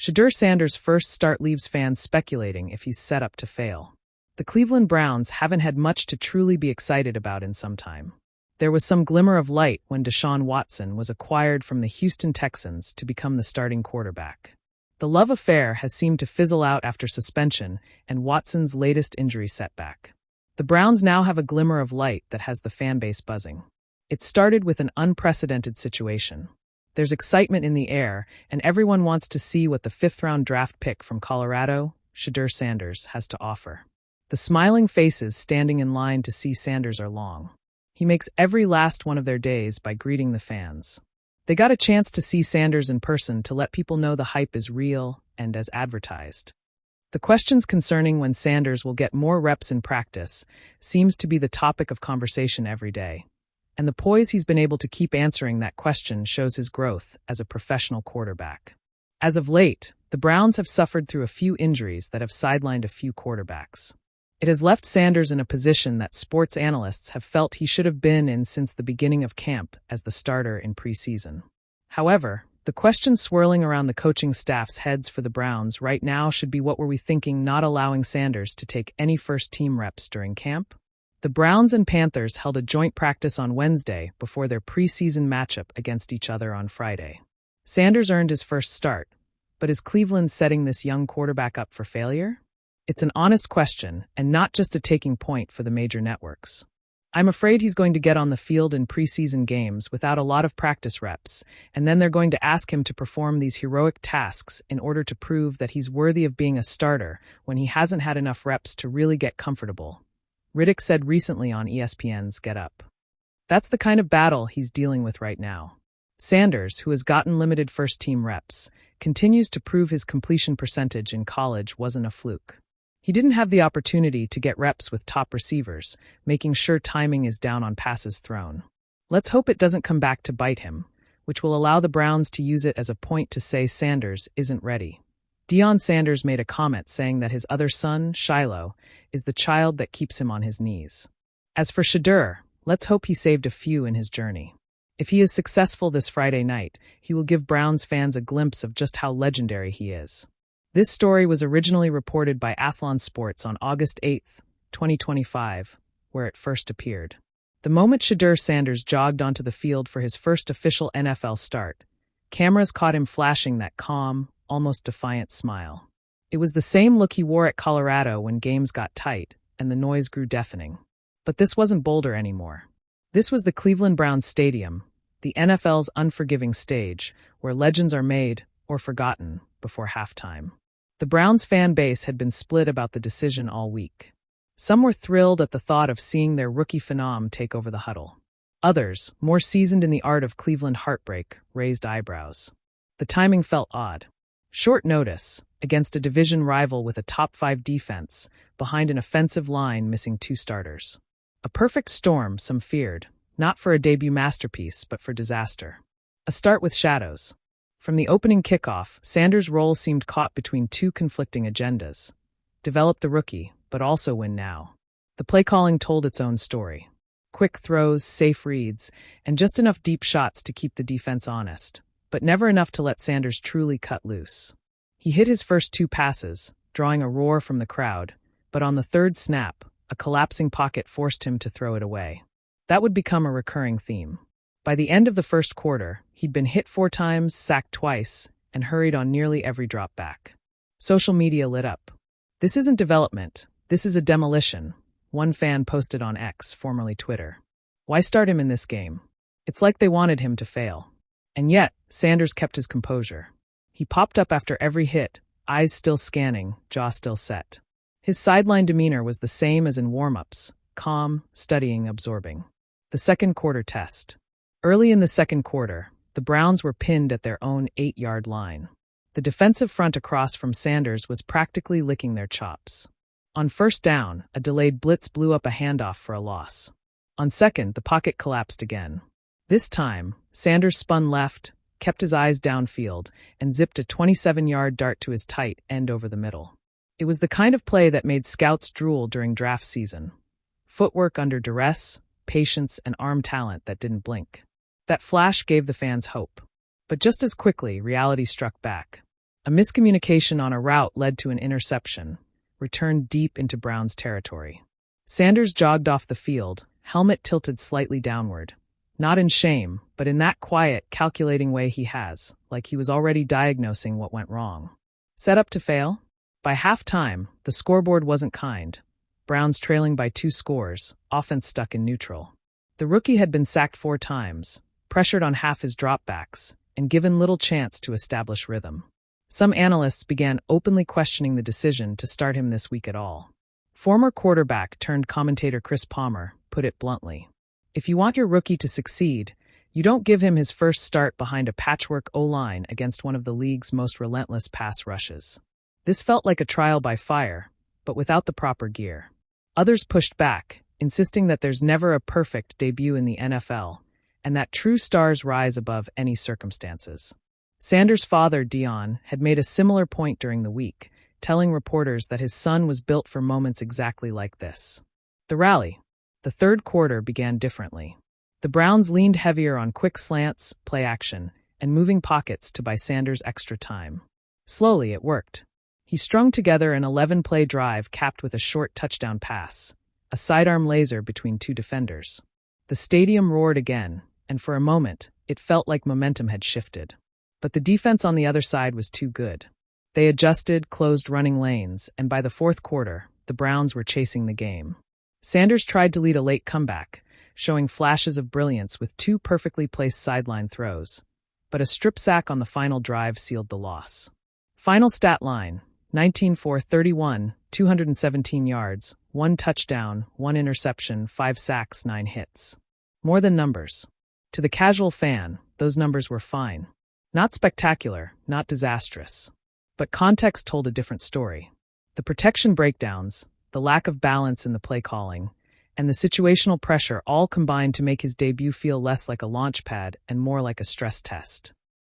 Shedeur Sanders' first start leaves fans speculating if he's set up to fail. The Cleveland Browns haven't had much to truly be excited about in some time. There was some glimmer of light when Deshaun Watson was acquired from the Houston Texans to become the starting quarterback. The love affair has seemed to fizzle out after suspension and Watson's latest injury setback. The Browns now have a glimmer of light that has the fanbase buzzing. It started with an unprecedented situation. There's excitement in the air, and everyone wants to see what the fifth-round draft pick from Colorado, Shedeur Sanders, has to offer. The smiling faces standing in line to see Sanders are long. He makes every last one of their days by greeting the fans. They got a chance to see Sanders in person to let people know the hype is real and as advertised. The questions concerning when Sanders will get more reps in practice seems to be the topic of conversation every day. And the poise he's been able to keep answering that question shows his growth as a professional quarterback. As of late, the Browns have suffered through a few injuries that have sidelined a few quarterbacks. It has left Sanders in a position that sports analysts have felt he should have been in since the beginning of camp as the starter in preseason. However, the question swirling around the coaching staff's heads for the Browns right now should be, what were we thinking not allowing Sanders to take any first-team reps during camp? The Browns and Panthers held a joint practice on Wednesday before their preseason matchup against each other on Friday. Sanders earned his first start, but is Cleveland setting this young quarterback up for failure? It's an honest question, and not just a taking point for the major networks. I'm afraid he's going to get on the field in preseason games without a lot of practice reps, and then they're going to ask him to perform these heroic tasks in order to prove that he's worthy of being a starter when he hasn't had enough reps to really get comfortable. Riddick said recently on ESPN's Get Up. That's the kind of battle he's dealing with right now. Sanders, who has gotten limited first-team reps, continues to prove his completion percentage in college wasn't a fluke. He didn't have the opportunity to get reps with top receivers, making sure timing is down on passes thrown. Let's hope it doesn't come back to bite him, which will allow the Browns to use it as a point to say Sanders isn't ready. Deion Sanders made a comment saying that his other son, Shiloh, is the child that keeps him on his knees. As for Shedeur, let's hope he saved a few in his journey. If he is successful this Friday night, he will give Browns fans a glimpse of just how legendary he is. This story was originally reported by Athlon Sports on August 8, 2025, where it first appeared. The moment Shedeur Sanders jogged onto the field for his first official NFL start, cameras caught him flashing that calm, almost defiant smile. It was the same look he wore at Colorado when games got tight and the noise grew deafening. But this wasn't Boulder anymore. This was the Cleveland Browns Stadium, the NFL's unforgiving stage, where legends are made or forgotten before halftime. The Browns fan base had been split about the decision all week. Some were thrilled at the thought of seeing their rookie phenom take over the huddle. Others, more seasoned in the art of Cleveland heartbreak, raised eyebrows. The timing felt odd. Short notice, against a division rival with a top-5 defense, behind an offensive line missing 2 starters. A perfect storm, some feared, not for a debut masterpiece, but for disaster. A start with shadows. From the opening kickoff, Sanders' role seemed caught between 2 conflicting agendas. Develop the rookie, but also win now. The play calling told its own story. Quick throws, safe reads, and just enough deep shots to keep the defense honest, but never enough to let Sanders truly cut loose. He hit his first 2 passes, drawing a roar from the crowd, but on the 3rd snap, a collapsing pocket forced him to throw it away. That would become a recurring theme. By the end of the first quarter, he'd been hit 4 times, sacked twice, and hurried on nearly every drop back. Social media lit up. "This isn't development, this is a demolition," one fan posted on X, formerly Twitter. "Why start him in this game? It's like they wanted him to fail." And yet, Sanders kept his composure. He popped up after every hit, eyes still scanning, jaw still set. His sideline demeanor was the same as in warm-ups, calm, studying, absorbing. The second quarter test. Early in the second quarter, the Browns were pinned at their own 8-yard line. The defensive front across from Sanders was practically licking their chops. On first down, a delayed blitz blew up a handoff for a loss. On second, the pocket collapsed again. This time, Sanders spun left, kept his eyes downfield, and zipped a 27-yard dart to his tight end over the middle. It was the kind of play that made scouts drool during draft season. Footwork under duress, patience, and arm talent that didn't blink. That flash gave the fans hope. But just as quickly, reality struck back. A miscommunication on a route led to an interception, returned deep into Brown's territory. Sanders jogged off the field, helmet tilted slightly downward. Not in shame, but in that quiet, calculating way he has, like he was already diagnosing what went wrong. Set up to fail? By halftime, the scoreboard wasn't kind. Browns trailing by 2 scores, offense stuck in neutral. The rookie had been sacked 4 times, pressured on half his dropbacks, and given little chance to establish rhythm. Some analysts began openly questioning the decision to start him this week at all. Former quarterback turned commentator Chris Palmer put it bluntly. If you want your rookie to succeed, you don't give him his first start behind a patchwork O-line against one of the league's most relentless pass rushes. This felt like a trial by fire, but without the proper gear. Others pushed back, insisting that there's never a perfect debut in the NFL, and that true stars rise above any circumstances. Sanders' father, Dion, had made a similar point during the week, telling reporters that his son was built for moments exactly like this. The rally. The third quarter began differently. The Browns leaned heavier on quick slants, play action, and moving pockets to buy Sanders extra time. Slowly, it worked. He strung together an 11-play drive capped with a short touchdown pass, a sidearm laser between 2 defenders. The stadium roared again, and for a moment, it felt like momentum had shifted. But the defense on the other side was too good. They adjusted, closed running lanes, and by the fourth quarter, the Browns were chasing the game. Sanders tried to lead a late comeback, showing flashes of brilliance with 2 perfectly placed sideline throws, but a strip sack on the final drive sealed the loss. Final stat line: 19-for-31, 217 yards, 1 touchdown, 1 interception, 5 sacks, 9 hits. More than numbers. To the casual fan, those numbers were fine. Not spectacular, not disastrous. But context told a different story. The protection breakdowns, the lack of balance in the play calling, and the situational pressure all combined to make his debut feel less like a launch pad and more like a stress test.